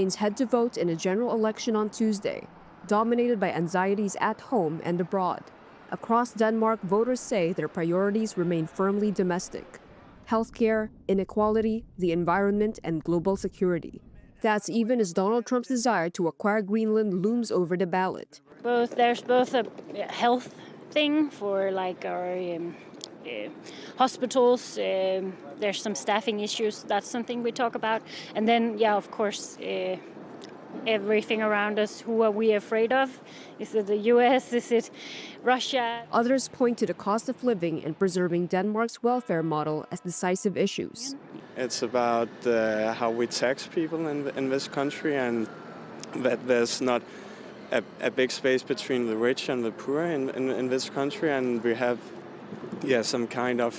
remains head to vote in a general election on Tuesday, dominated by anxieties at home and abroad. Across Denmark, voters say their priorities remain firmly domestic: healthcare, inequality, the environment, and global security. That's even as Donald Trump's desire to acquire Greenland looms over the ballot. There's both a health thing for like our hospitals. There's some staffing issues. That's something we talk about. And then, yeah, of course, everything around us. Who are we afraid of? Is it the U.S.? Is it Russia? Others point to the cost of living and preserving Denmark's welfare model as decisive issues. It's about how we tax people in this country, and that there's not a big space between the rich and the poor in this country, and we have some kind of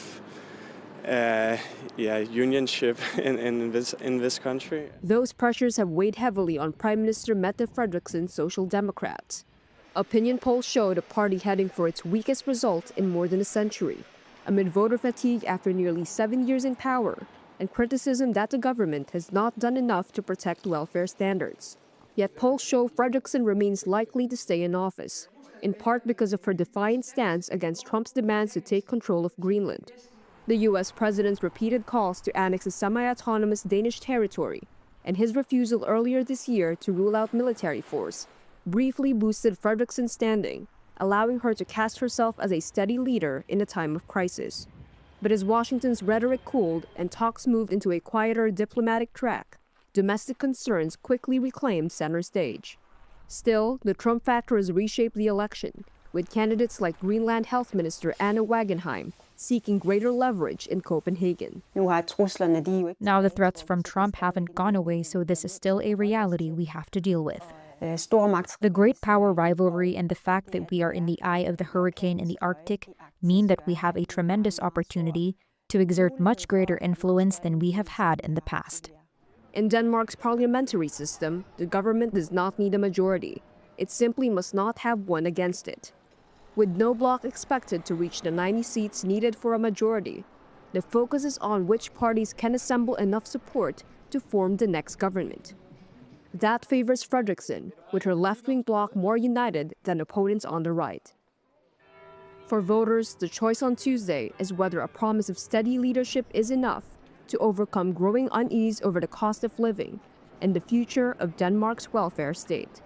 unionship in this country. Those pressures have weighed heavily on Prime Minister Mette Frederiksen's Social Democrats. Opinion polls show the party heading for its weakest result in more than a century, amid voter fatigue after nearly 7 years in power and criticism that the government has not done enough to protect welfare standards. Yet polls show Frederiksen remains likely to stay in office, in part because of her defiant stance against Trump's demands to take control of Greenland. The U.S. president's repeated calls to annex a semi-autonomous Danish territory and his refusal earlier this year to rule out military force briefly boosted Frederiksen's standing, allowing her to cast herself as a steady leader in a time of crisis. But as Washington's rhetoric cooled and talks moved into a quieter diplomatic track, domestic concerns quickly reclaimed center stage. Still, the Trump factor has reshaped the election, with candidates like Greenland Health Minister Anna Wagenheim seeking greater leverage in Copenhagen. Now the threats from Trump haven't gone away, so this is still a reality we have to deal with. The great power rivalry and the fact that we are in the eye of the hurricane in the Arctic mean that we have a tremendous opportunity to exert much greater influence than we have had in the past. In Denmark's parliamentary system, the government does not need a majority. It simply must not have one against it. With no bloc expected to reach the 90 seats needed for a majority, the focus is on which parties can assemble enough support to form the next government. That favors Frederiksen, with her left-wing bloc more united than opponents on the right. For voters, the choice on Tuesday is whether a promise of steady leadership is enough to overcome growing unease over the cost of living and the future of Denmark's welfare state.